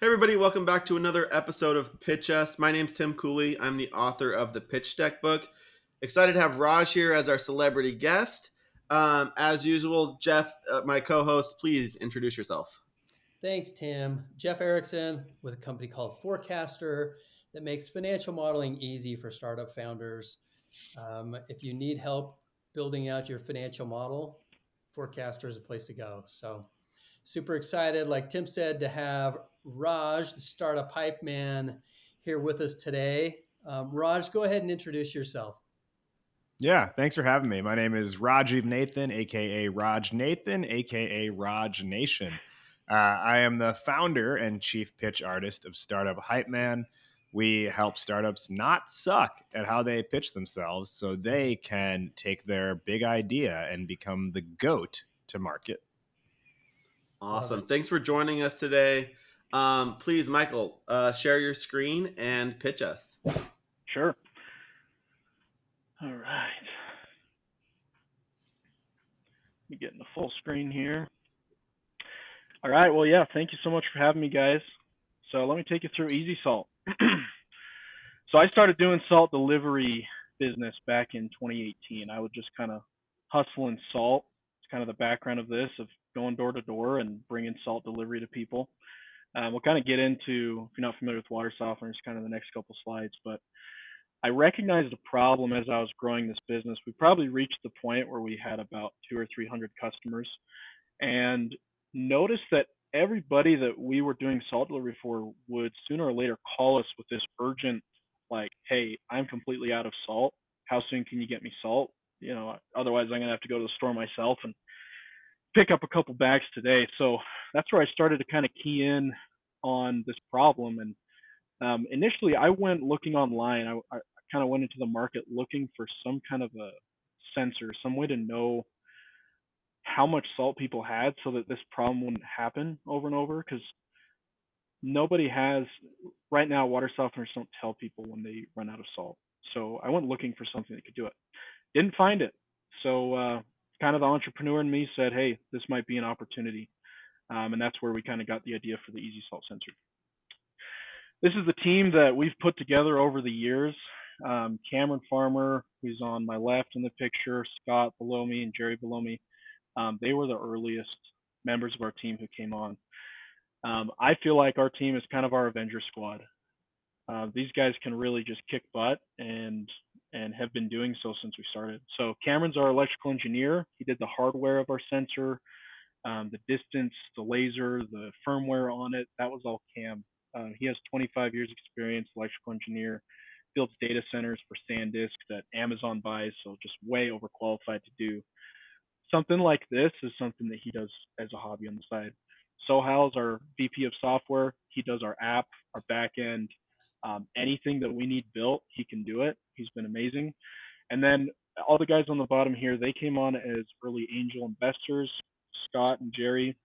Hey everybody, welcome back to another episode of PitchUs. My name's Tim Cooley. I'm the author of the Pitch Deck book. Excited to have Raj here as our celebrity guest. As usual, Jeff, my co-host, please introduce yourself. Thanks, Tim. Jeff Erickson with a company called Forecaster that makes financial modeling easy for startup founders. If you need help building out your financial model, Forecaster is a place to go. So, super excited, like Tim said, to have Raj, the startup hype man, here with us today. Raj, go ahead and introduce yourself. Yeah, thanks for having me. My name is Rajiv Nathan, aka Raj Nathan, aka Raj Nation. I am the founder and chief pitch artist of Startup Hype Man. We help startups not suck at how they pitch themselves so they can take their big idea and become the GOAT to market. Love Awesome. it. Thanks for joining us today. Please, Michael, share your screen and pitch us. Sure. All right. Let me get in the full screen here. All right. Well, yeah. Thank you so much for having me, guys. So let me take you through EZsalt. So I started doing salt delivery business back in 2018. I would just kind of hustle and salt. It's kind of the background of this, of going door to door and bringing salt delivery to people. We'll kind of get into, if you're not familiar with water softeners, kind of the next couple slides, but I recognized a problem as I was growing this business. We probably reached the point where we had about 200 or 300 customers, and noticed that everybody that we were doing salt delivery for would sooner or later call us with this urgent, like, "Hey, I'm completely out of salt. How soon can you get me salt? Otherwise I'm gonna have to go to the store myself and pick up a couple bags today." So that's where I started to kind of key in on this problem. And initially, I went looking online. I kind of went into the market looking for some kind of a sensor, some way to know how much salt people had so that this problem wouldn't happen over and over. Because nobody has, right now, water softeners don't tell people when they run out of salt. So I went looking for something that could do it. Didn't find it. So kind of the entrepreneur in me said, hey, this might be an opportunity. And that's where we kind of got the idea for the EZsalt sensor. This is the team that we've put together over the years. Cameron Farmer, who's on my left in the picture, Scott below me, and Jerry below me. They were the earliest members of our team who came on. I feel like our team is kind of our Avenger squad. These guys can really just kick butt and have been doing so since we started. So Cameron's our electrical engineer. He did the hardware of our sensor, the distance, the laser, the firmware on it. That was all Cam. He has 25 years experience, electrical engineer, builds data centers for SanDisk that Amazon buys, so just way overqualified to do. Something like this is something that he does as a hobby on the side. Sohal's our VP of software. He does our app, our back end, anything that we need built, he can do it. He's been amazing. And then all the guys on the bottom here, they came on as early angel investors. Scott and Jerry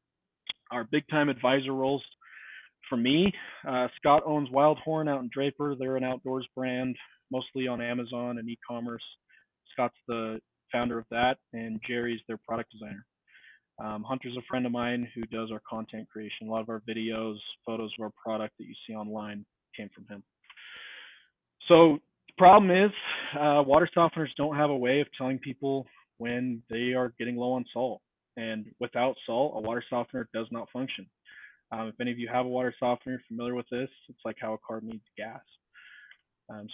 are big time advisor roles for me. Scott owns Wildhorn out in Draper. They're an outdoors brand, mostly on Amazon and e-commerce. Scott's the founder of that, and Jerry's their product designer. Hunter's a friend of mine who does our content creation. A lot of our videos, photos of our product that you see online came from him. So the problem is, water softeners don't have a way of telling people when they are getting low on salt. And without salt, a water softener does not function. If any of you have a water softener, familiar with this, it's like how a car needs gas.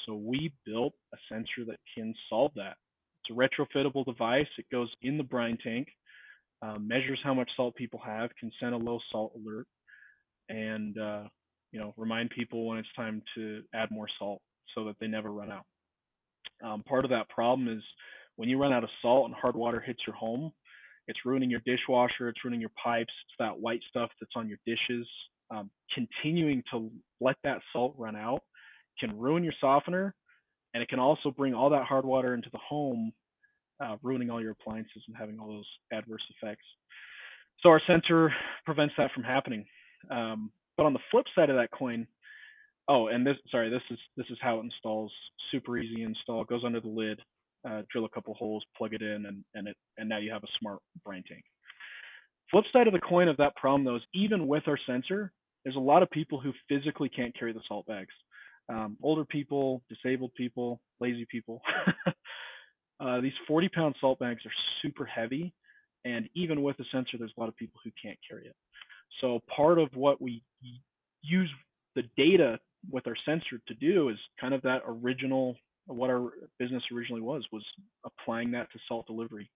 So we built a sensor that can solve that. It's a retrofittable device. It goes in the brine tank, measures how much salt people have, can send a low salt alert, and remind people when it's time to add more salt so that they never run out. Part of that problem is when you run out of salt and hard water hits your home, it's ruining your dishwasher, it's ruining your pipes, it's that white stuff that's on your dishes. Continuing to let that salt run out can ruin your softener, and it can also bring all that hard water into the home, ruining all your appliances and having all those adverse effects. So our sensor prevents that from happening. But on the flip side of that coin, this is how it installs. Super easy install. It goes under the lid, drill a couple holes, plug it in, and now you have a smart brine tank. Flip side of the coin of that problem though is even with our sensor, there's a lot of people who physically can't carry the salt bags. Older people, disabled people, lazy people. These 40-pound salt bags are super heavy, and even with a sensor, there's a lot of people who can't carry it. So part of what we use the data with our sensor to do is kind of that original, what our business originally was applying that to salt delivery.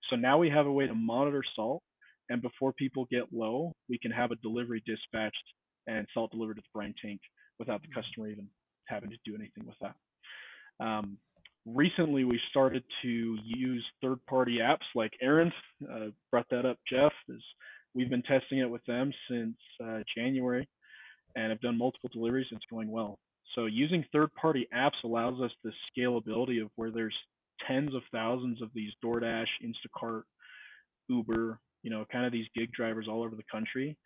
So now we have a way to monitor salt, and before people get low, we can have a delivery dispatched and salt delivered to the brine tank without the customer even having to do anything with that. Recently, we started to use third-party apps like Aaron brought that up. Jeff, we've been testing it with them since January, and have done multiple deliveries. And it's going well. So using third-party apps allows us the scalability of where there's tens of thousands of these DoorDash, Instacart, Uber, kind of these gig drivers all over the country.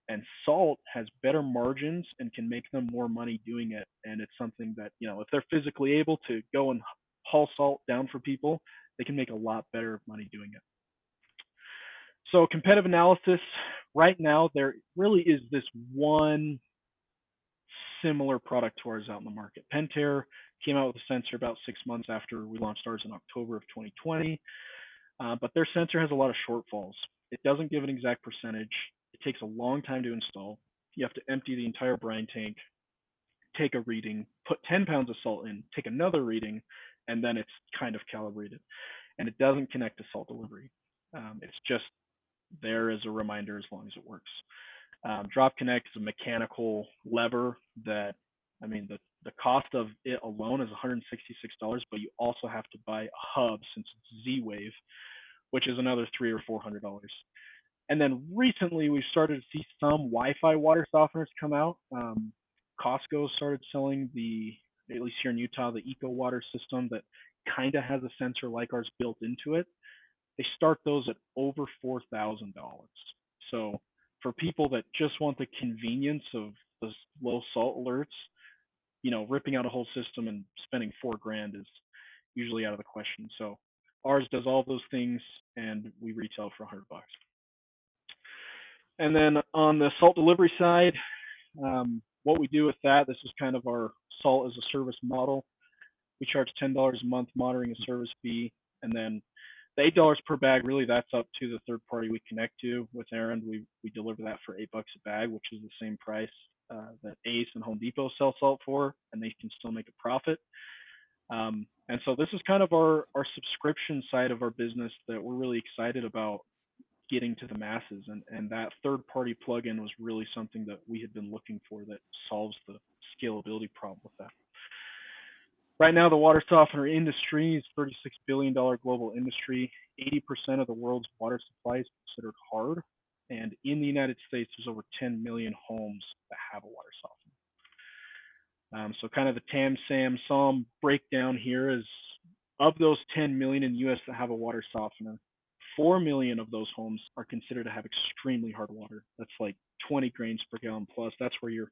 And salt has better margins and can make them more money doing it. And it's something that, if they're physically able to go and haul salt down for people, they can make a lot better money doing it. So competitive analysis, right now, there really is this one similar product to ours out in the market. Pentair came out with a sensor about 6 months after we launched ours in October of 2020. But their sensor has a lot of shortfalls. It doesn't give an exact percentage. It takes a long time to install. You have to empty the entire brine tank, take a reading, put 10 pounds of salt in, take another reading, and then it's kind of calibrated. And it doesn't connect to salt delivery. It's just there as a reminder as long as it works. Drop Connect is a mechanical lever that, the cost of it alone is $166, but you also have to buy a hub since it's Z-Wave, which is another $300 or $400. And then recently we started to see some Wi-Fi water softeners come out. Costco started selling at least here in Utah, the Eco Water system that kind of has a sensor like ours built into it. They start those at over $4,000. So for people that just want the convenience of the low salt alerts, ripping out a whole system and spending $4,000 is usually out of the question. So ours does all those things, and we retail for $100. And then on the salt delivery side, what we do with that, this is kind of our salt as a service model. We charge $10 a month monitoring and service fee, and then the $8 per bag, really that's up to the third party we connect to. With Aaron, we deliver that for $8 a bag, which is the same price that Ace and Home Depot sell salt for, and they can still make a profit. And so this is kind of our subscription side of our business that we're really excited about getting to the masses. And that third party plugin was really something that we had been looking for that solves the scalability problem with that. Right now, the water softener industry is a $36 billion global industry. 80% of the world's water supply is considered hard. And in the United States, there's over 10 million homes that have a water softener. So kind of the TAM, SAM, SOM breakdown here is, of those 10 million in the US that have a water softener, 4 million of those homes are considered to have extremely hard water. That's like 20 grains per gallon plus. That's where you're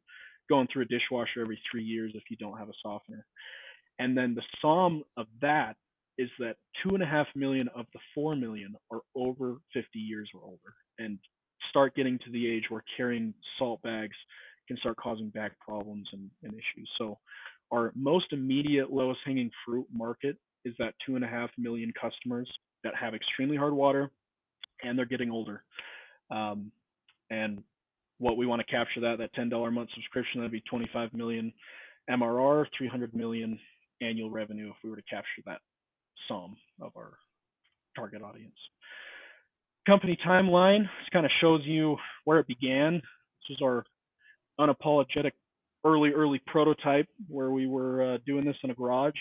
going through a dishwasher every 3 years if you don't have a softener. And then the sum of that is that 2.5 million of the 4 million are over 50 years or older and start getting to the age where carrying salt bags can start causing back problems and issues. So our most immediate lowest hanging fruit market is that 2.5 million customers that have extremely hard water and they're getting older. And what we want to capture that $10 a month subscription, that'd be 25 million MRR, 300 million annual revenue if we were to capture that sum of our target audience. Company timeline, this kind of shows you where it began. This was our unapologetic early prototype where we were doing this in a garage.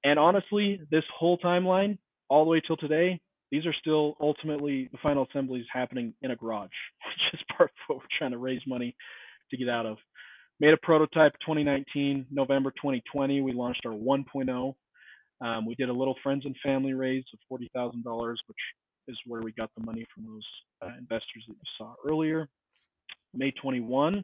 And honestly, this whole timeline, all the way till today, these are still ultimately the final assemblies happening in a garage, which is part of what we're trying to raise money to get out of. Made a prototype 2019, November 2020, we launched our 1.0. We did a little friends and family raise of $40,000, which is where we got the money from those investors that you saw earlier. May 21,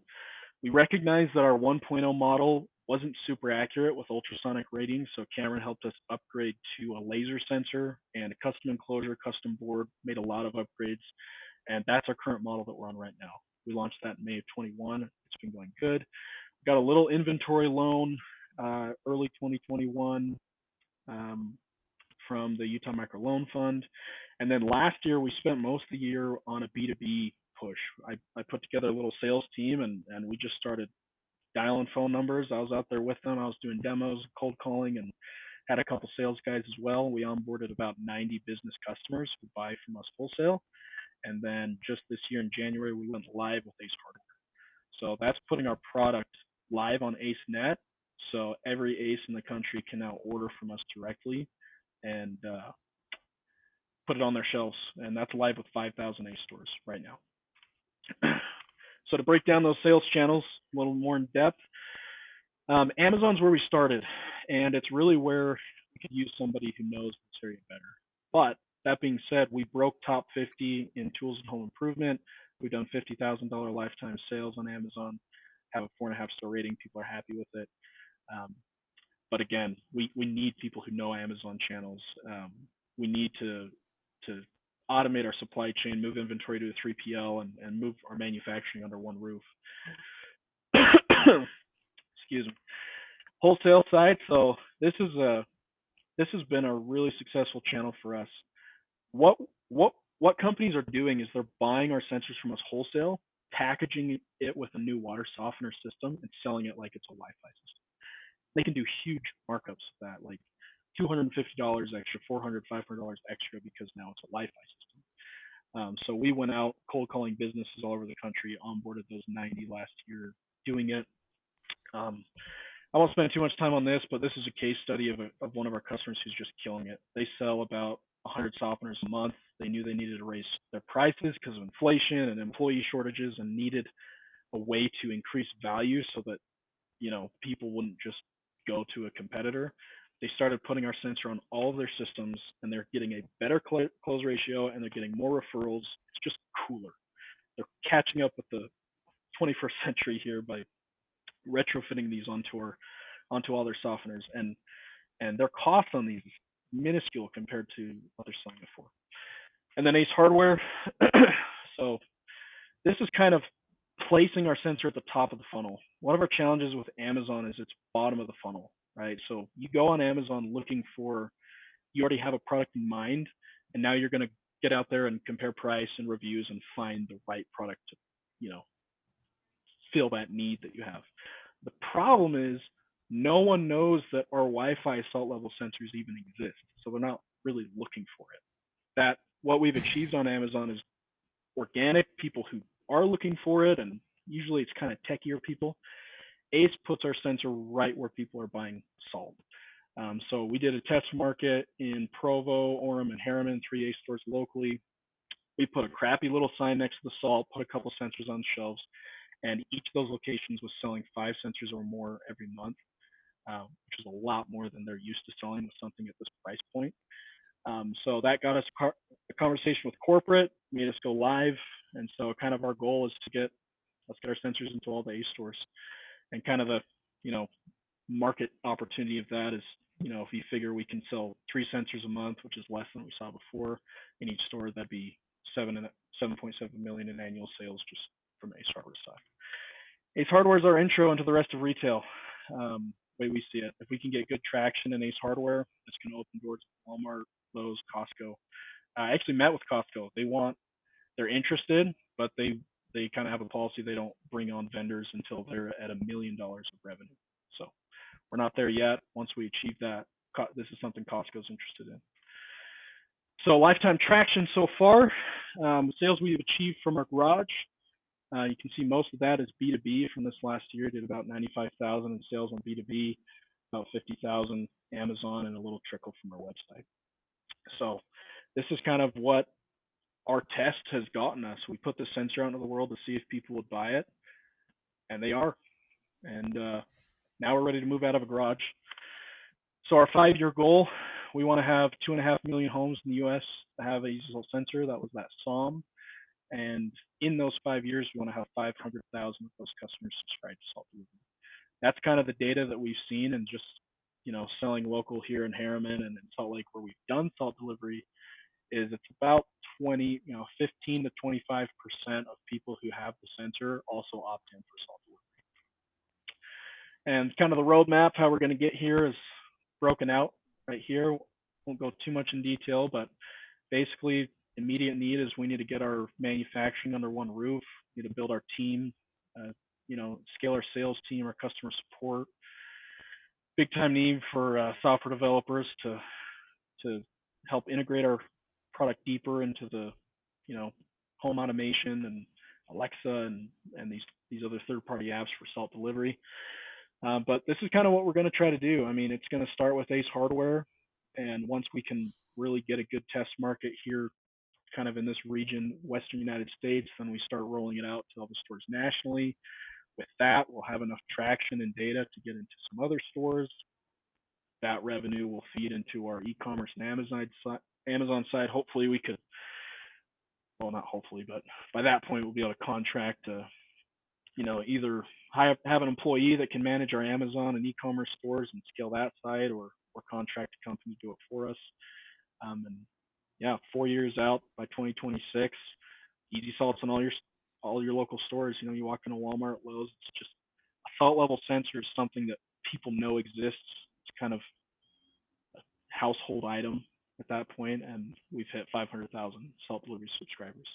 we recognized that our 1.0 model wasn't super accurate with ultrasonic ratings, so Cameron helped us upgrade to a laser sensor and a custom enclosure, custom board, made a lot of upgrades, and that's our current model that we're on right now. We launched that in May of 21. It's been went good. Got a little inventory loan early 2021 from the Utah Micro Loan Fund. And then last year, we spent most of the year on a B2B push. I put together a little sales team, and we just started dialing phone numbers. I was out there with them. I was doing demos, cold calling, and had a couple sales guys as well. We onboarded about 90 business customers who buy from us wholesale. And then just this year in January, we went live with Ace Hardware. So that's putting our product live on AceNet. So every Ace in the country can now order from us directly and put it on their shelves. And that's live with 5,000 Ace stores right now. So to break down those sales channels a little more in depth, Amazon's where we started, and it's really where we could use somebody who knows this area better. But that being said, we broke top 50 in tools and home improvement. We've done $50,000 lifetime sales on Amazon, have a 4.5-star rating. People are happy with it. But again, we need people who know Amazon channels. We need to automate our supply chain, move inventory to a 3PL, and move our manufacturing under one roof. Excuse me. Wholesale side. So this has been a really successful channel for us. What companies are doing is they're buying our sensors from us wholesale, packaging it with a new water softener system, and selling it like it's a Wi-Fi system. They can do huge markups with that, like $250 extra, $400, $500 extra, because now it's a Wi-Fi system. So we went out cold calling businesses all over the country, onboarded those 90 last year doing it. I won't spend too much time on this, but this is a case study of one of our customers who's just killing it. They sell about 100 softeners a month. They knew they needed to raise their prices because of inflation and employee shortages, and needed a way to increase value so that, people wouldn't just go to a competitor. They started putting our sensor on all of their systems, and they're getting a better close ratio, and they're getting more referrals. It's just cooler. They're catching up with the 21st century here by retrofitting these onto all their softeners, and their cost on these is minuscule compared to what they're selling it for. And then Ace Hardware. So this is kind of placing our sensor at the top of the funnel. One of our challenges with Amazon is it's bottom of the funnel, right? So you go on Amazon looking for, you already have a product in mind, and now you're going to get out there and compare price and reviews and find the right product to, fill that need that you have. The problem is no one knows that our Wi-Fi salt level sensors even exist, so they're not really looking for it. That what we've achieved on Amazon is organic, people who are looking for it, and usually it's kind of techier people. Ace puts our sensor right where people are buying salt. So we did a test market in Provo, Orem, and Harriman, 3 Ace stores locally. We put a crappy little sign next to the salt, put a couple sensors on shelves, and each of those locations was selling 5 sensors or more every month, which is a lot more than they're used to selling with something at this price point. So that got us a conversation with corporate, made us go live, and so kind of our goal is let's get our sensors into all the Ace stores. And kind of the market opportunity of that is, if you figure we can sell 3 sensors a month, which is less than we saw before in each store, that'd be $7.7 million in annual sales just from Ace Hardware stock. Ace Hardware is our intro into the rest of retail. Way we see it. If we can get good traction in Ace Hardware, it's going to open doors to Walmart, Lowe's, Costco. I actually met with Costco. They're interested, but they kind of have a policy they don't bring on vendors until they're at $1 million of revenue. So we're not there yet. Once we achieve that, this is something Costco's interested in. So lifetime traction so far, sales we've achieved from our garage. You can see most of that is B2B from this last year. Did about 95,000 in sales on B2B, about 50,000 Amazon, and a little trickle from our website. So this is kind of what our test has gotten us. We put the sensor out into the world to see if people would buy it, and they are. And now we're ready to move out of a garage. So our 5-year goal, we want to have 2.5 million homes in the U.S. to have a EZsalt sensor. That was that SOM. And in those 5 years, we want to have 500,000 of those customers subscribe to Salt Delivery. That's kind of the data that we've seen, and just selling local here in Harriman and in Salt Lake, where we've done Salt Delivery, is it's about 15 to 25% of people who have the sensor also opt in for Salt Delivery. And kind of the roadmap, how we're going to get here is broken out right here. Won't go too much in detail, but basically, immediate need is we need to get our manufacturing under one roof. We need to build our team, scale our sales team, our customer support. Big time need for software developers to help integrate our product deeper into the, home automation and Alexa and these other third-party apps for salt delivery. But this is kind of what we're going to try to do. I mean, it's going to start with Ace Hardware, and once we can really get a good test market here, kind of in this region, Western United States, then we start rolling it out to all the stores nationally. With that, we'll have enough traction and data to get into some other stores. That revenue will feed into our e-commerce and Amazon side. Hopefully, we could. Well, not hopefully, but by that point, we'll be able to contract either have an employee that can manage our Amazon and e-commerce stores and scale that side, or contract a company to do it for us. And yeah, 4 years out by 2026, EZsalt's in all your local stores. You walk into Walmart, Lowe's, it's just a salt level sensor is something that people know exists. It's kind of a household item at that point, and we've hit 500,000 salt delivery subscribers.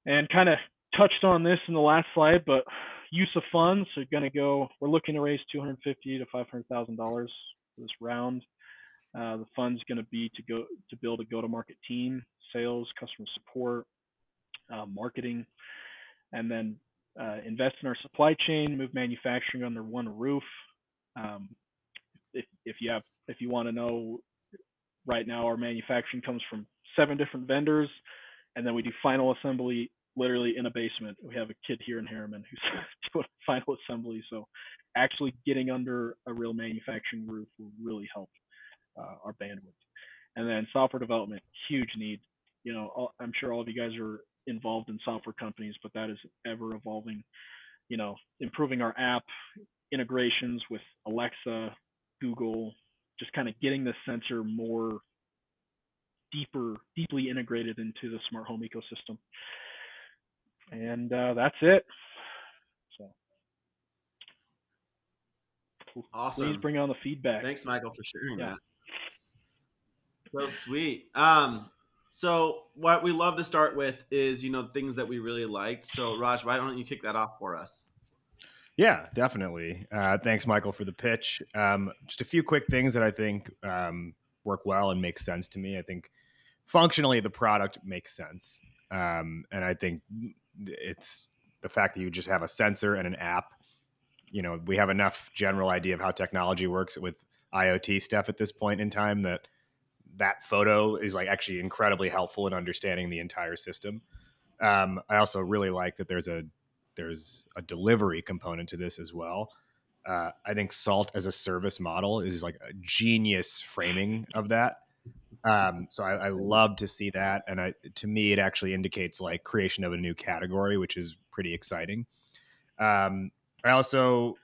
And kind of touched on this in the last slide, but use of funds are going to go. We're looking to raise $250,000 to $500,000 for this round. The fund's going to be to build a go-to-market team, sales, customer support, marketing, and then invest in our supply chain, move manufacturing under one roof. If you want to know, right now our manufacturing comes from 7 different vendors, and then we do final assembly literally in a basement. We have a kid here in Harriman who's doing final assembly. So actually getting under a real manufacturing roof will really help our bandwidth. And then software development, huge need. I'm sure all of you guys are involved in software companies, but that is ever evolving. Improving our app integrations with Alexa, Google, just kind of getting the sensor more deeply integrated into the smart home ecosystem. And that's it. So Awesome. Please bring on the feedback. Thanks, Michael, for sharing Yeah. that. So sweet. So what we love to start with is, things that we really liked. So Raj, why don't you kick that off for us? Yeah, definitely. Thanks, Michael, for the pitch. Just a few quick things that I think work well and make sense to me. I think functionally the product makes sense. And I think it's the fact that you just have a sensor and an app. We have enough general idea of how technology works with IoT stuff at this point in time that photo is like actually incredibly helpful in understanding the entire system. I also really like that there's a delivery component to this as well. I think Salt as a service model is like a genius framing of that. So I love to see that. And to me, it actually indicates like creation of a new category, which is pretty exciting. I also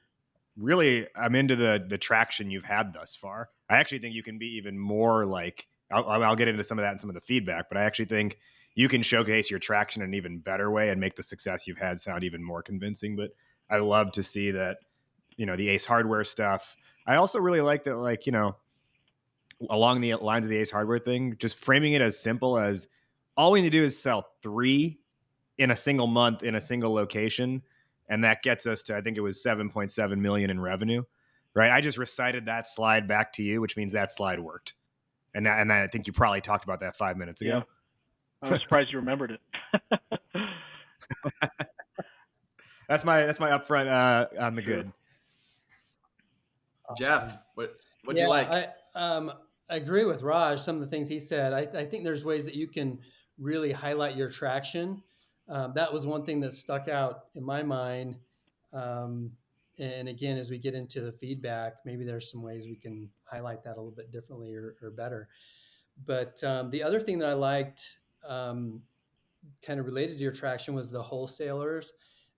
I'm into the traction you've had thus far. I actually think you can be even more like, I'll get into some of that and some of the feedback, but I actually think you can showcase your traction in an even better way and make the success you've had sound even more convincing. But I love to see that, the Ace Hardware stuff. I also really like that, like, along the lines of the Ace Hardware thing, just framing it as simple as all we need to do is sell 3 in a single month in a single location. And that gets us to, I think it was 7.7 million in revenue, right? I just recited that slide back to you, which means that slide worked. And I think you probably talked about that 5 minutes ago. Yeah. I was surprised you remembered it. That's my upfront on the good. Jeff, what'd you like? I agree with Raj. Some of the things he said. I think there's ways that you can really highlight your traction. That was one thing that stuck out in my mind. And again, as we get into the feedback, maybe there's some ways we can highlight that a little bit differently or better. But the other thing that I liked, kind of related to your traction, was the wholesalers.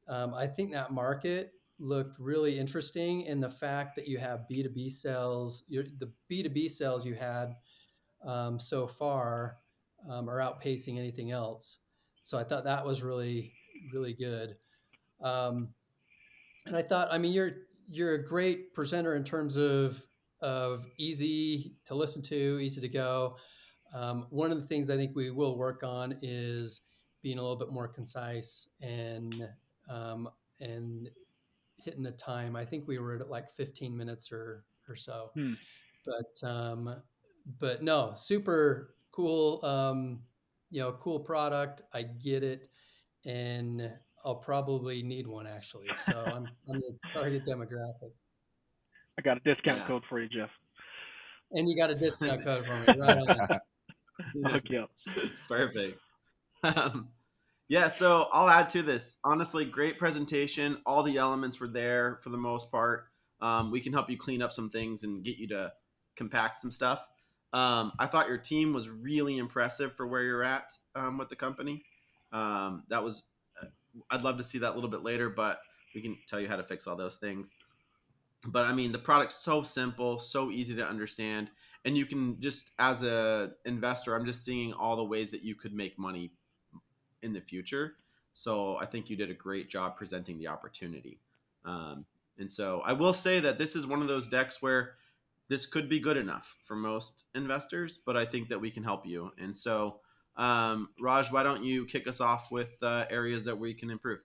I think that market looked really interesting in the fact that you have B2B sales. The B2B sales you had so far are outpacing anything else. So I thought that was really, really good. And I thought, I mean, you're a great presenter in terms of easy to listen to, easy to go. One of the things I think we will work on is being a little bit more concise um, and hitting the time. I think we were at like 15 minutes or so, Hmm. but no, super cool. Cool product. I get it, and I'll probably need one actually. So I'm the target demographic. I got a discount Yeah. code for you, Jeff. And you got a discount code for me, right on. I'll hook you up. Perfect. Yeah, so I'll add to this. Honestly, great presentation. All the elements were there for the most part. We can help you clean up some things and get you to compact some stuff. I thought your team was really impressive for where you're at with the company. That was, I'd love to see that a little bit later, but we can tell you how to fix all those things. But I mean, the product's so simple, so easy to understand, and you can just, as a investor, I'm just seeing all the ways that you could make money in the future. So I think you did a great job presenting the opportunity. And so I will say that this is one of those decks where this could be good enough for most investors, but I think that we can help you. And so, Raj, why don't you kick us off with areas that we can improve?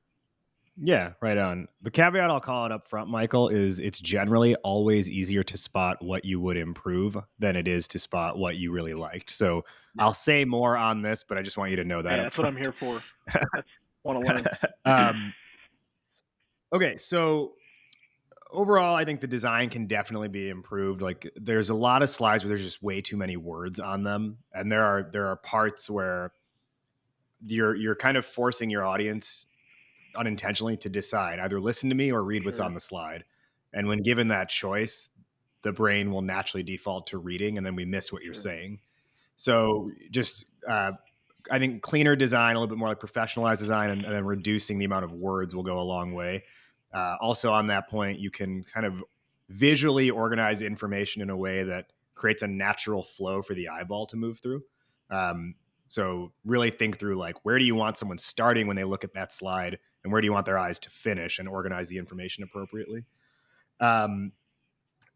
Yeah, right on. The caveat I'll call it up front, Michael, is it's generally always easier to spot what you would improve than it is to spot what you really liked. So I'll say more on this, but I just want you to know that Hey, up that's what I'm front. here for. That's want to learn. Okay, so overall, I think the design can definitely be improved. Like, there's a lot of slides where there's just way too many words on them, and there are parts where you're kind of forcing your audience unintentionally to decide either listen to me or read what's Sure. on the slide. And when given that choice, the brain will naturally default to reading, and then we miss what you're Sure. saying. So just I think cleaner design, a little bit more like professionalized design, and then reducing the amount of words will go a long way. Also, on that point, you can kind of visually organize information in a way that creates a natural flow for the eyeball to move through. So really think through, like, where do you want someone starting when they look at that slide, and where do you want their eyes to finish, and organize the information appropriately.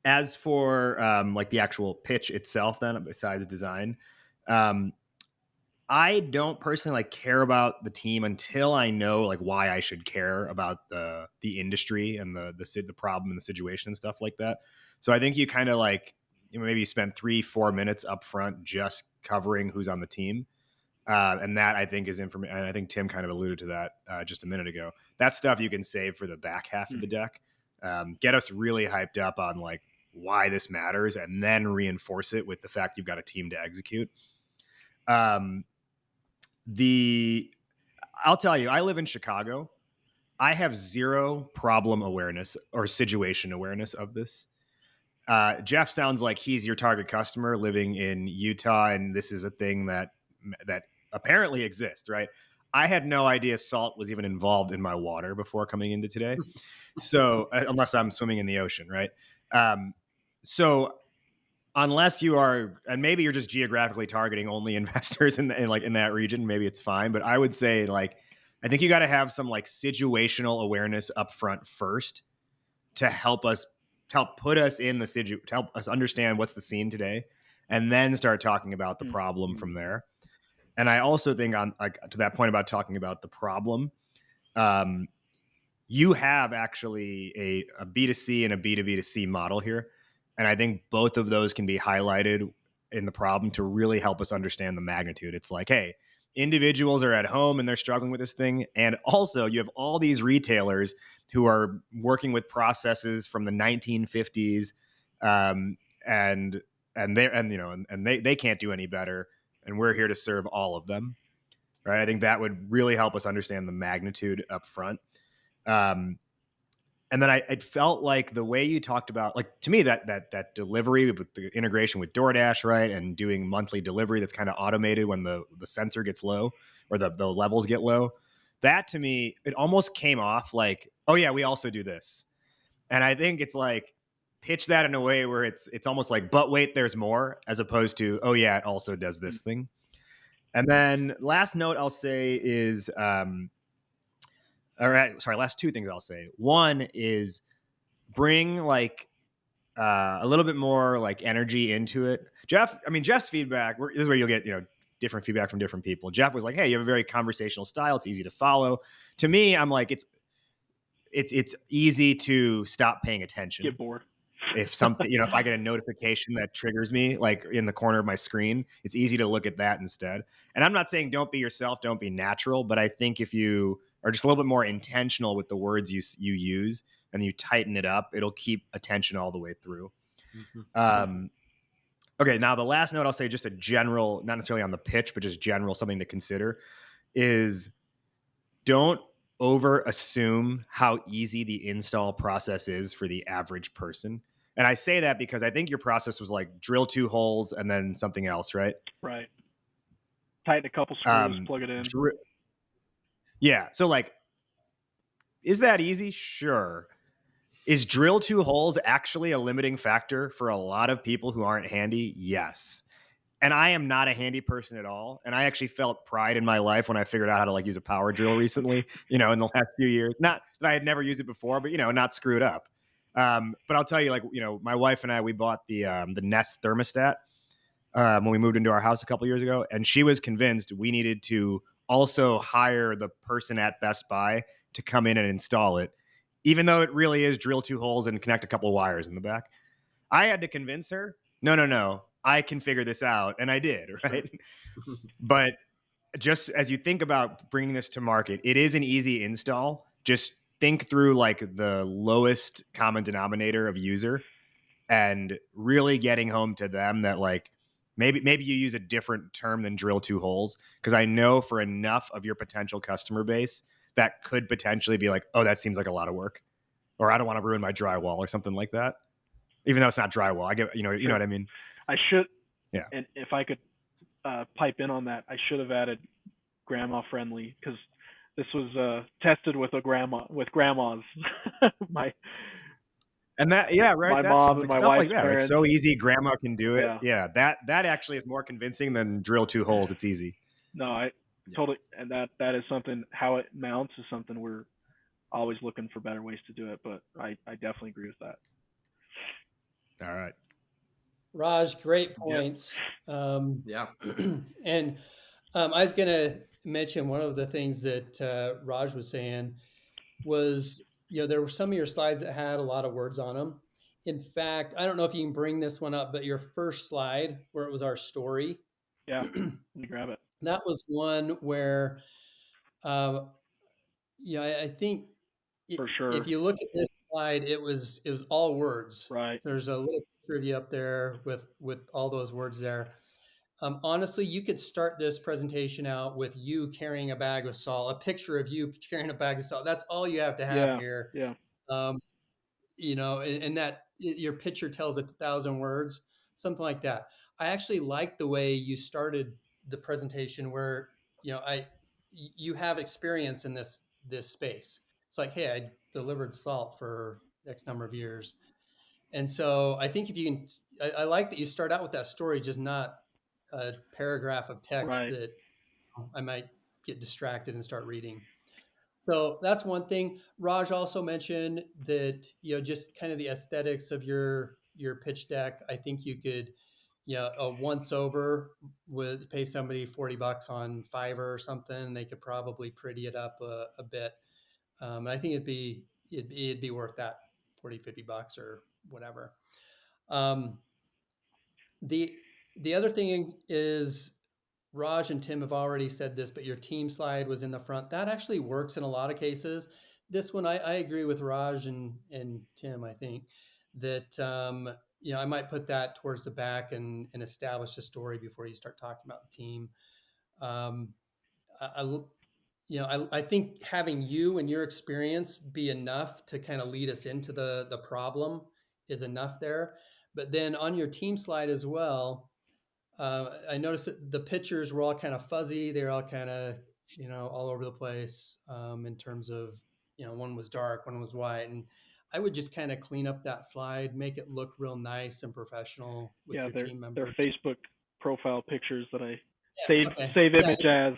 As for like the actual pitch itself, then besides design, I don't personally like care about the team until I know like why I should care about the industry and the problem and the situation and stuff like that. So I think you kind of like, maybe spend 3-4 minutes up front just covering who's on the team. And that, I think, is information. And I think Tim kind of alluded to that just a minute ago. That stuff you can save for the back half of the deck. Get us really hyped up on like why this matters, and then reinforce it with the fact you've got a team to execute. I'll tell you, I live in Chicago. I have zero problem awareness or situation awareness of this. Jeff sounds like he's your target customer living in Utah, and this is a thing that apparently exists, right? I had no idea salt was even involved in my water before coming into today. So unless I'm swimming in the ocean, right? So unless you are, and maybe you're just geographically targeting only investors in that region, maybe it's fine. But I would say, like, I think you got to have some like situational awareness up front first to help put us in to help us understand what's the scene today, and then start talking about the problem from there. And I also think, on like to that point about talking about the problem, you have actually a B2C and a B2B2C model here. And I think both of those can be highlighted in the problem to really help us understand the magnitude. It's like, hey, individuals are at home and they're struggling with this thing. And also you have all these retailers who are working with processes from the 1950s, and they can't do any better. And we're here to serve all of them. Right. I think that would really help us understand the magnitude up front. And then it felt like the way you talked about, like, to me, that delivery with the integration with DoorDash, right, and doing monthly delivery that's kind of automated when the sensor gets low or the levels get low, that to me, it almost came off like, oh yeah, we also do this. And I think it's like, pitch that in a way where it's almost like, but wait, there's more, as opposed to, oh yeah, it also does this thing. And then last note I'll say is, last two things I'll say. One is, bring like a little bit more like energy into it. Jeff's feedback, this is where you'll get, different feedback from different people. Jeff was like, hey, you have a very conversational style. It's easy to follow. To me, I'm like, it's easy to stop paying attention. Get bored. If something, if I get a notification that triggers me, like in the corner of my screen, it's easy to look at that instead. And I'm not saying don't be yourself, don't be natural, but I think if you are just a little bit more intentional with the words you use and you tighten it up, it'll keep attention all the way through. Mm-hmm. Okay, now the last note I'll say, just a general, not necessarily on the pitch, but just general, something to consider is don't over assume how easy the install process is for the average person. And I say that because I think your process was like drill 2 holes and then something else, right? Right. Tighten a couple screws, plug it in. Yeah. So like, is that easy? Sure. Is drill 2 holes actually a limiting factor for a lot of people who aren't handy? Yes. And I am not a handy person at all. And I actually felt pride in my life when I figured out how to like use a power drill recently, in the last few years. Not that I had never used it before, but, not screwed up. But I'll tell you, like, my wife and I, we bought the Nest thermostat when we moved into our house a couple years ago. And she was convinced we needed to also hire the person at Best Buy to come in and install it, even though it really is drill 2 holes and connect a couple wires in the back. I had to convince her, no, I can figure this out. And I did, right? But just as you think about bringing this to market, it is an easy install. Just think through like the lowest common denominator of user and really getting home to them that like, maybe you use a different term than drill 2 holes. Because I know for enough of your potential customer base, that could potentially be like, oh, that seems like a lot of work. Or I don't want to ruin my drywall or something like that. Even though it's not drywall. I get, you know what I mean? I should, yeah. And if I could pipe in on that, I should have added grandma friendly, because this was tested with grandmas. And that, yeah, right. My That's mom and like my stuff wife's like that. parents. It's so easy. Grandma can do it. Yeah. That actually is more convincing than drill 2 holes. It's easy. No, totally. And that is something, how it mounts is something we're always looking for better ways to do it. But I definitely agree with that. All right. Raj, great points. Yeah. And I was going to mention one of the things that Raj was saying was, there were some of your slides that had a lot of words on them. In fact, I don't know if you can bring this one up, but your first slide where it was our story. Yeah, let me grab it. That was one where, I think for sure. If you look at this slide, it was all words. Right. There's a little picture of you up there with all those words there. Honestly, you could start this presentation out with you carrying a bag of salt, a picture of you carrying a bag of salt. That's all you have to have here. Yeah. And that your picture tells 1,000 words, something like that. I actually like the way you started the presentation where, you have experience in this space. It's like, hey, I delivered salt for X number of years. And so I think if you can, I like that you start out with that story, just not a paragraph of text that I might get distracted and start reading. So that's one thing. Raj also mentioned that, just kind of the aesthetics of your pitch deck. I think you could, a once over pay somebody $40 on Fiverr or something. They could probably pretty it up a bit. And I think it'd be worth that $40-$50 or whatever. The other thing is, Raj and Tim have already said this, but your team slide was in the front. That actually works in a lot of cases. This one, I agree with Raj and Tim. I think that, I might put that towards the back and establish a story before you start talking about the team. I think having you and your experience be enough to kind of lead us into the problem is enough there. But then on your team slide as well, I noticed that the pictures were all kind of fuzzy. They're all kind of, all over the place in terms of, one was dark, one was white. And I would just kind of clean up that slide, make it look real nice and professional with your team members. They're Facebook profile pictures that I save image as.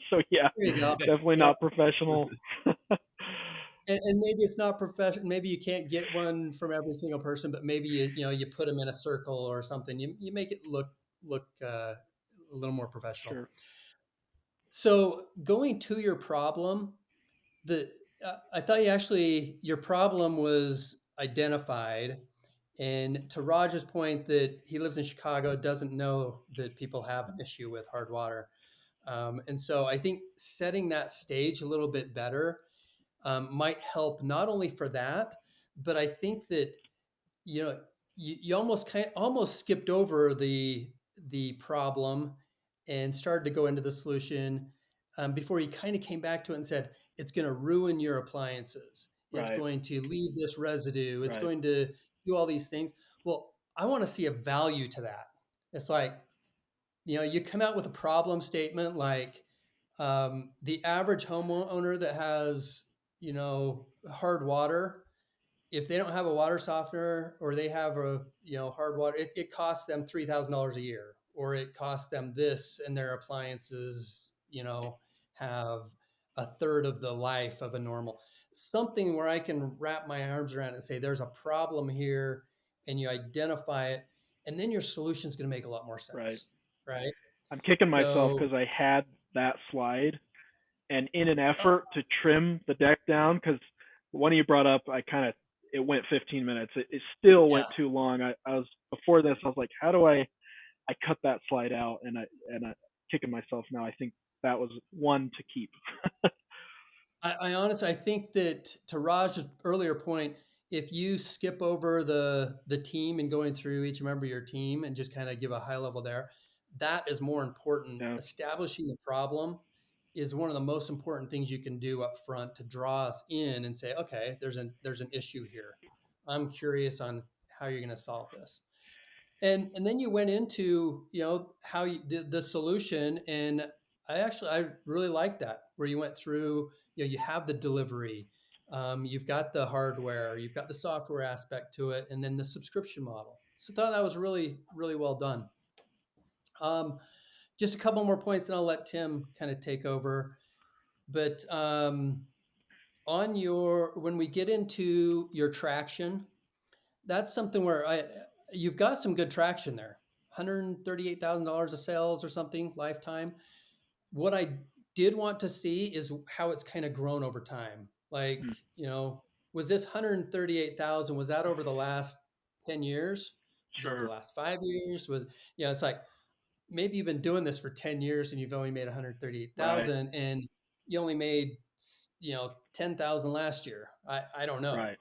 So yeah, definitely not professional. And maybe it's not professional. Maybe you can't get one from every single person, but maybe you put them in a circle or something. You make it look a little more professional. Sure. So going to your problem, the I thought your problem was identified, and to Roger's point that he lives in Chicago, doesn't know that people have an issue with hard water, and so I think setting that stage a little bit better might help not only for that, but I think that you know you almost skipped over the problem and started to go into the solution before you kind of came back to it and said it's going to ruin your appliances, it's Right. going to leave this residue, it's Right. going to do all these things. Well, I want to see a value to that. It's like, you come out with a problem statement like, the average homeowner that has hard water, if they don't have a water softener or they have a hard water, it costs them $3,000 a year, or it costs them this, and their appliances have a third of the life of a normal, something where I can wrap my arms around it and say there's a problem here, and you identify it, and then your solution is going to make a lot more Right. sense, right? I'm kicking myself So because I had that slide, and in an oh, effort to trim the deck down, because one of you brought up, it went 15 minutes. It still yeah. went too long. I was before this. I was like, how do I cut that slide out? And I kicking myself now. I think that was one to keep. I honestly, I think that to Raj's earlier point, if you skip over the team and going through each member of your team and just kind of give a high level there, that is more important. Yeah. Establishing the problem is one of the most important things you can do up front to draw us in and say, okay, there's an issue here. I'm curious on how you're going to solve this. And then you went into how the solution, and I really like that, where you went through, you have the delivery, you've got the hardware, you've got the software aspect to it, and then the subscription model. So I thought that was really really well done. Just a couple more points and I'll let Tim kind of take over. But on your when we get into your traction, that's something where you've got some good traction there. $138,000 of sales or something lifetime. What I did want to see is how it's kind of grown over time. Like, Hmm. was this 138,000, was that over the last 10 years? Was it over the Sure. last 5 years? It's like maybe you've been doing this for 10 years and you've only made Right. 138,000, and you only made 10,000 last year. I don't know, Right.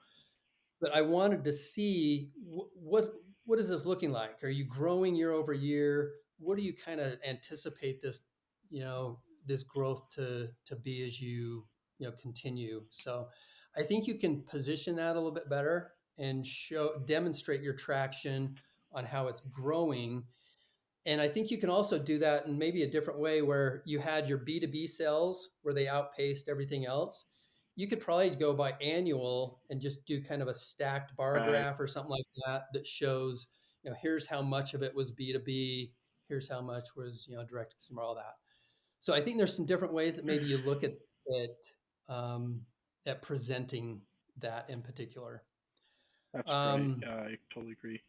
but I wanted to see what is this looking like? Are you growing year over year? What do you kind of anticipate this growth to be as you continue? So I think you can position that a little bit better and demonstrate your traction on how it's growing. And I think you can also do that in maybe a different way, where you had your B2B sales where they outpaced everything else. You could probably go by annual and just do kind of a stacked bar Right. graph or something like that that shows, here's how much of it was B2B, here's how much was, direct to consumer, all that. So I think there's some different ways that maybe you look um, at presenting that in particular. That's great. Um, I totally agree.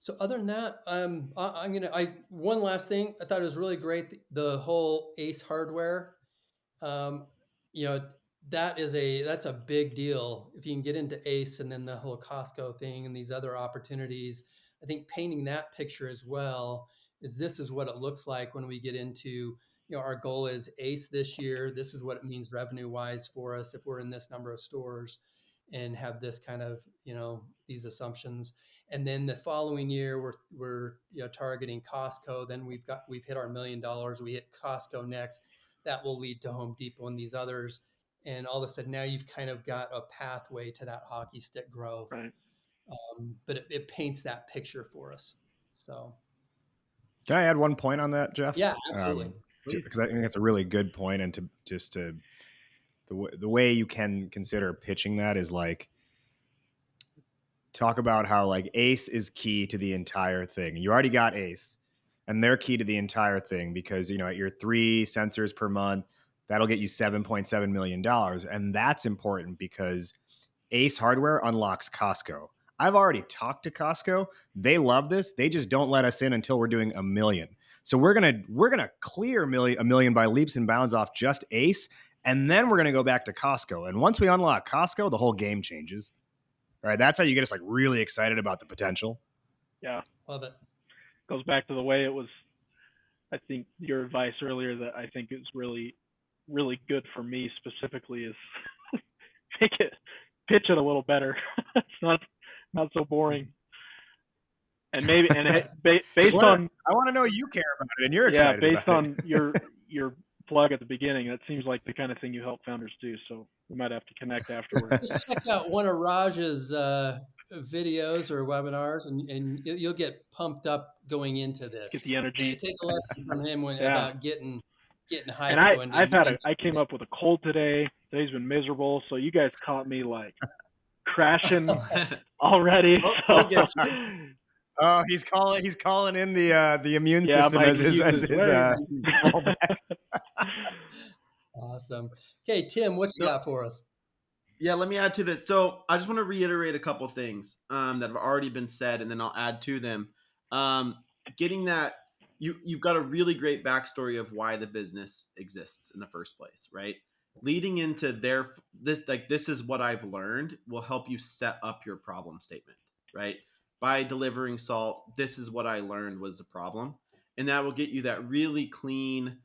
So other than that, one last thing. I thought it was really great, the whole Ace hardware. Um, you know, that's a big deal if you can get into Ace, and then the whole Costco thing and these other opportunities. I think painting that picture as well is this is what it looks like when we get into, our goal is Ace this year. This is what it means revenue wise for us if we're in this number of stores and have this kind of, these assumptions. And then the following year we're targeting Costco. Then we've hit our $1 million. We hit Costco next. That will lead to Home Depot and these others. And all of a sudden now you've kind of got a pathway to that hockey stick growth. Right. But it paints that picture for us. So Can I add one point on that, Jeff? yeah, absolutely. Please. Because I think that's a really good point, and the way you can consider pitching that is like, talk about how like Ace is key to the entire thing. You already got Ace, and they're key to the entire thing because at your 3 sensors per month, that'll get you $7.7 million. And that's important because Ace Hardware unlocks Costco. I've already talked to Costco. They love this. They just don't let us in until we're doing $1 million. So we're gonna clear $1 million by leaps and bounds off just Ace, and then we're gonna go back to Costco. And once we unlock Costco, the whole game changes. All right, that's how you get us like really excited about the potential. Yeah, Love it. goes back to the way it was. I think your advice earlier that I think is really, really good for me specifically is pitch it a little better. It's not so boring. And maybe based on I want to know you care about it and you're excited based about on it. your plug at the beginning, that seems like the kind of thing you help founders do. So we might have to connect afterwards. Just check out one of Raj's videos or webinars, and you'll get pumped up going into this. Get the energy. Take a lesson from him about getting hyped. And I came up with a cold today. Today's been miserable, so you guys caught me like crashing already. Oh, he's calling in the immune system as his fallback. Awesome. Okay, Tim, what you got for us? Yeah, let me add to this. So I just want to reiterate a couple things that have already been said, and then I'll add to them. Getting that you've got a really great backstory of why the business exists in the first place, right? Leading into this is what I've learned will help you set up your problem statement, right? By delivering salt, this is what I learned was the problem, and that will get you that really clean.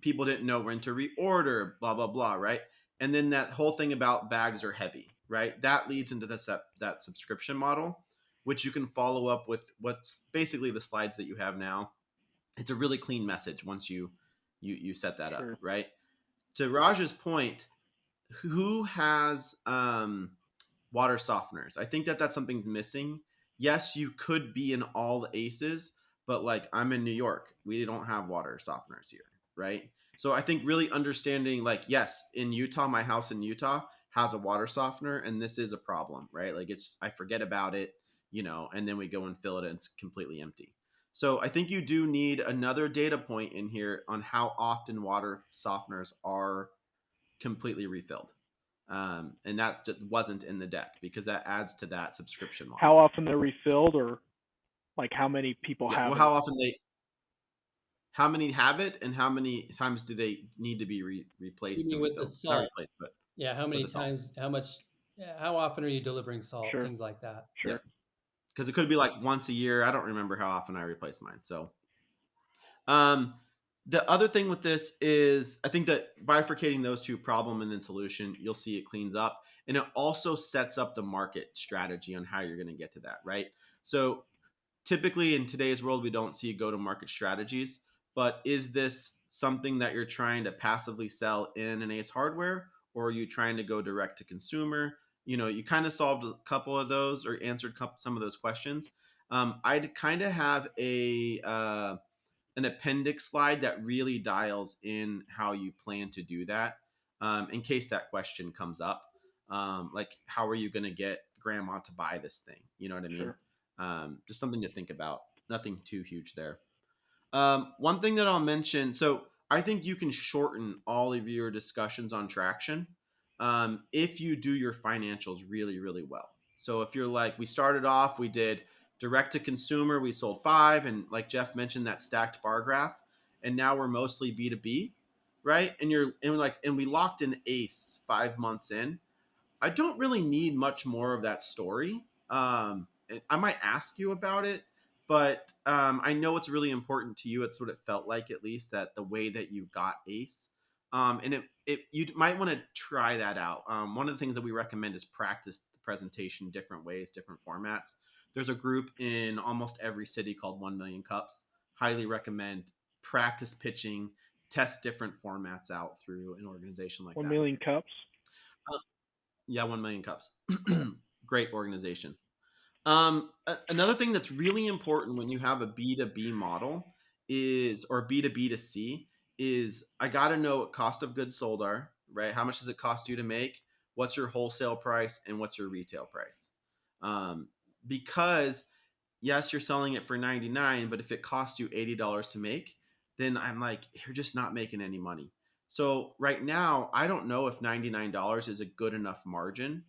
People didn't know when to reorder, blah blah blah, right? And then that whole thing about bags are heavy, right? That leads into that subscription model, which you can follow up with what's basically the slides that you have now. It's a really clean message once you set that up, right? To Raj's point, who has water softeners? I think that's something missing. Yes, you could be in all the aces, but like I'm in New York, we don't have water softeners here, right? So I think really understanding, like, yes, in Utah, my house in Utah has a water softener, and this is a problem, right? Like I forget about it, and then we go and fill it and it's completely empty. So I think you do need another data point in here on how often water softeners are completely refilled. And that just wasn't in the deck because that adds to that subscription model. How often they're refilled, or like how many people have it? How many have it, and how many times do they need to be replaced? With the salt. Not replaced, but how many times? How much? How often are you delivering salt? Sure. Things like that. Sure. Because it could be like once a year. I don't remember how often I replace mine. So, the other thing with this is I think that bifurcating those two, problem and then solution, you'll see it cleans up. And it also sets up the market strategy on how you're going to get to that, right? So typically in today's world, we don't see go-to-market strategies, but is this something that you're trying to passively sell in an Ace Hardware, or are you trying to go direct to consumer? You kind of solved a couple of those or answered some of those questions. I'd kind of have an appendix slide that really dials in how you plan to do that, in case that question comes up. Like, how are you going to get grandma to buy this thing? You know what I mean? Sure. Just something to think about. Nothing too huge there. One thing that I'll mention, so I think you can shorten all of your discussions on traction if you do your financials really, really well. So if you're like, we started off, we did direct to consumer, we sold 5, and like Jeff mentioned, that stacked bar graph, and now we're mostly B2B, right? And we locked in Ace 5 months in. I don't really need much more of that story. I might ask you about it, but I know it's really important to you. It's what it felt like, at least, that the way that you got Ace. And you might want to try that out. One of the things that we recommend is practice the presentation different ways, different formats. There's a group in almost every city called 1 Million Cups. Highly recommend practice pitching, test different formats out through an organization like 1 that. 1 Million Cups? Yeah, 1 Million Cups. Great organization. Another thing that's really important when you have a B2B model or B2B to C is I got to know what cost of goods sold are, right? How much does it cost you to make? What's your wholesale price and what's your retail price? Because yes, you're selling it for $99, but if it costs you $80 to make, then I'm like, you're just not making any money. So right now, I don't know if $99 is a good enough margin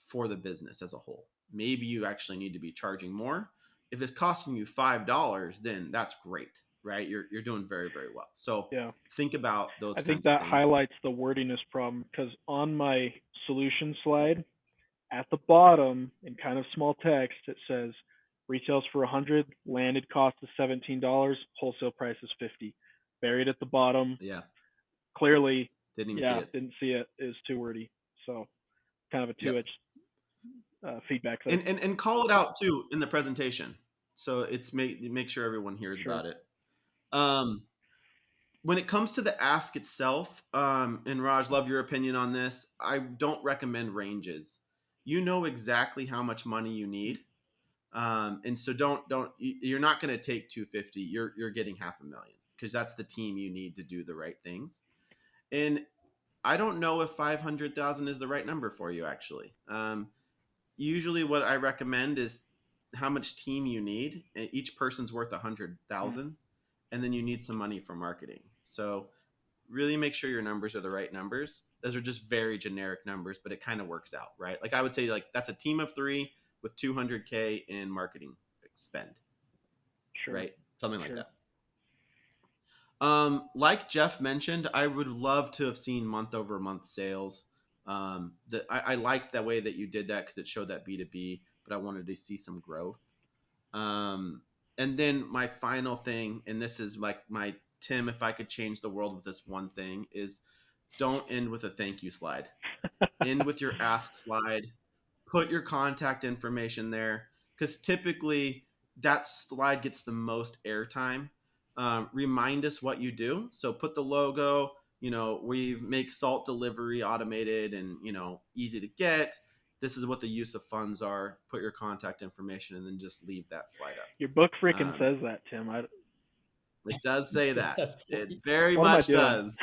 for the business as a whole. Maybe you actually need to be charging more. If it's costing you $5, then that's great, right? You're doing very, very well. So Yeah. think about those I think kinds of that things. highlights the wordiness problem because on my solution slide at the bottom in kind of small text it says retails for 100, landed cost is $17, wholesale price is 50. Buried at the bottom, Yeah, clearly, didn't even see yeah, it. didn't see it. Is too wordy. So kind of a Yep. two-edged feedback there. And call it out too in the presentation, so it's make sure everyone hears Sure. about it. Um, when it comes to the ask itself, and Raj, love your opinion on this. I don't recommend ranges. You know exactly how much money you need, and so you're not going to take 250. You're getting 500,000 because that's the team you need to do the right things. And I don't know if 500,000 is the right number for you actually. Usually, what I recommend is how much team you need. Each person's worth 100,000, and then you need some money for marketing. So really make sure your numbers are the right numbers. Those are just very generic numbers, but it kind of works out, right? Like I would say, like that's a team of 3 with 200K in marketing spend, Sure. right? Something like Sure. that. Like Jeff mentioned, I would love to have seen month over month sales. I liked that way that you did that because it showed that B2B, but I wanted to see some growth. Um, and then my final thing, and this is like my Tim, if I could change the world with this one thing, is don't end with a thank you slide. End with your ask slide. Put your contact information there because typically that slide gets the most airtime. Remind us what you do. So put the logo. We make salt delivery automated and easy to get. This is what the use of funds are. Put your contact information and then just leave that slide up. Your book freaking says that, Tim. It does say that. Yes. It very What am I much doing? does.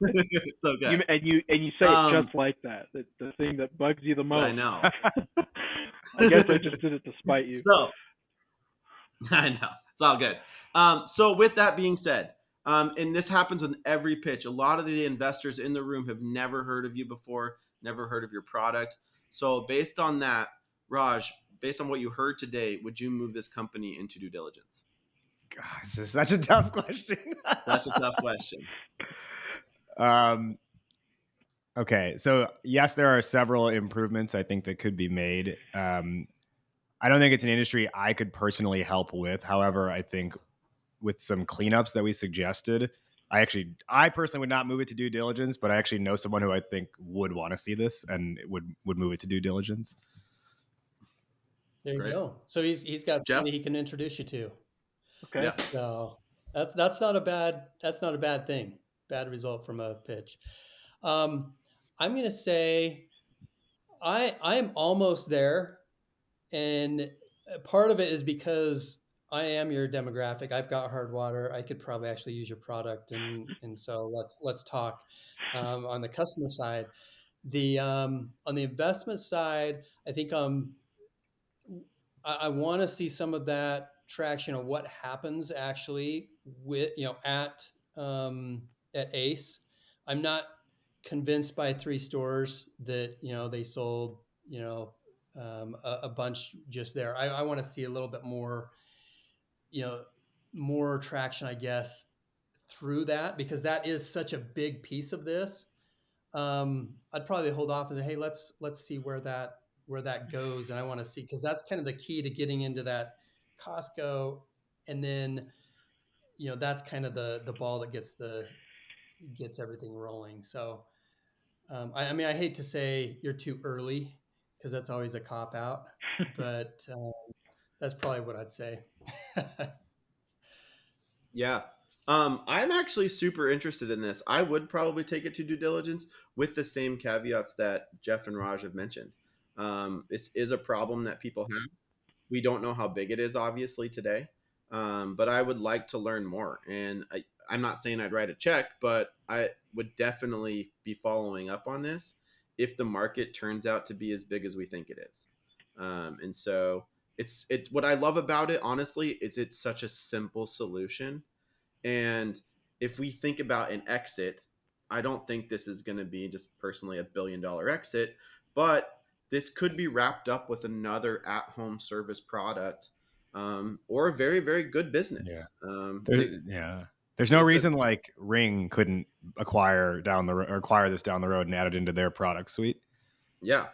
It's okay. You say it just like that. The thing that bugs you the most. I know. I guess I just did it to spite you. So I know it's all good. So with that being said, and this happens with every pitch. A lot of the investors in the room have never heard of you before, never heard of your product. So based on that, Raj, based on what you heard today, would you move this company into due diligence? Gosh, this is such a tough question. Such a tough question. Okay, so yes, there are several improvements I think that could be made. I don't think it's an industry I could personally help with. However, I think with some cleanups that we suggested, I personally would not move it to due diligence, but I actually know someone who I think would want to see this and would move it to due diligence. There you Great. go. So he's got Jeff? somebody he can introduce you to. Okay. Yeah. So that's not a bad thing. Bad result from a pitch. I'm gonna say I'm almost there, and part of it is because I am your demographic. I've got hard water. I could probably actually use your product, and so let's talk on the customer side. The on the investment side, I think I want to see some of that traction of what happens actually with at Ace. I'm not convinced by 3 stores that they sold a bunch just there. I want to see a little bit more more traction, I guess, through that because that is such a big piece of this. I'd probably hold off and say, hey, let's see where that goes, and I want to see because that's kind of the key to getting into that Costco, and then that's kind of the ball that gets everything rolling. So I mean, I hate to say you're too early because that's always a cop out, but that's probably what I'd say. Yeah. I'm actually super interested in this. I would probably take it to due diligence with the same caveats that Jeff and Raj have mentioned. This is a problem that people have. We don't know how big it is, obviously, today, but I would like to learn more. And I'm not saying I'd write a check, but I would definitely be following up on this if the market turns out to be as big as we think it is. And so what I love about it, honestly, is it's such a simple solution. And if we think about an exit, I don't think this is going to be just personally $1 billion exit, but this could be wrapped up with another at-home service product, or a very, very good Yeah. business. There's no It's a reason like Ring couldn't acquire this down the road and add it into their product suite. Yeah.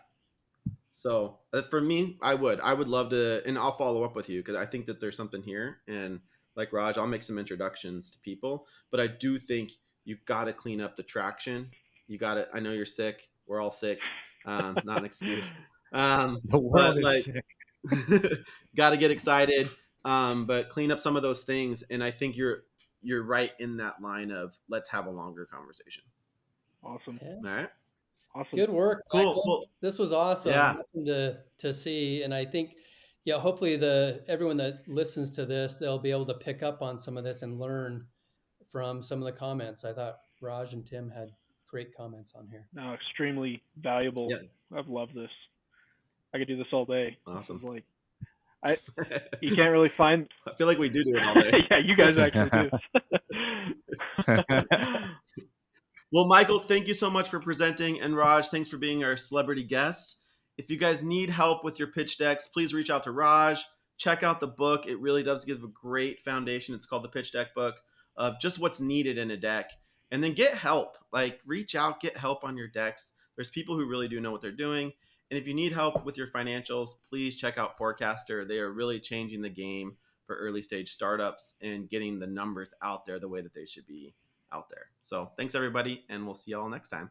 So for me, I would love to, and I'll follow up with you because I think that there's something here. And like Raj, I'll make some introductions to people, but I do think you've got to clean up the traction. You got to, I know you're sick. We're all sick. Not an excuse. The But world is like, sick. got to get excited. But clean up some of those things. And I think you're right in that line of let's have a longer conversation. Awesome. Yeah. All right. Awesome. Good work, Cool. Michael. Well, This was awesome. yeah. Awesome to see. And I think, yeah, hopefully everyone that listens to this, they'll be able to pick up on some of this and learn from some of the comments. I thought Raj and Tim had great comments on here. No, extremely valuable. Yeah. I've loved this. I could do this all day. Awesome. This is like, you can't really find. I feel like we do it all day. Yeah, you guys actually do. Well, Michael, thank you so much for presenting, and Raj, thanks for being our celebrity guest. If you guys need help with your pitch decks, please reach out to Raj. Check out the book. It really does give a great foundation. It's called the Pitch Deck Book of just what's needed in a deck. And then get help. Like, reach out, get help on your decks. There's people who really do know what they're doing. And if you need help with your financials, please check out Forecaster. They are really changing the game for early stage startups and getting the numbers out there the way that they should be out there. So thanks everybody, and we'll see y'all next time.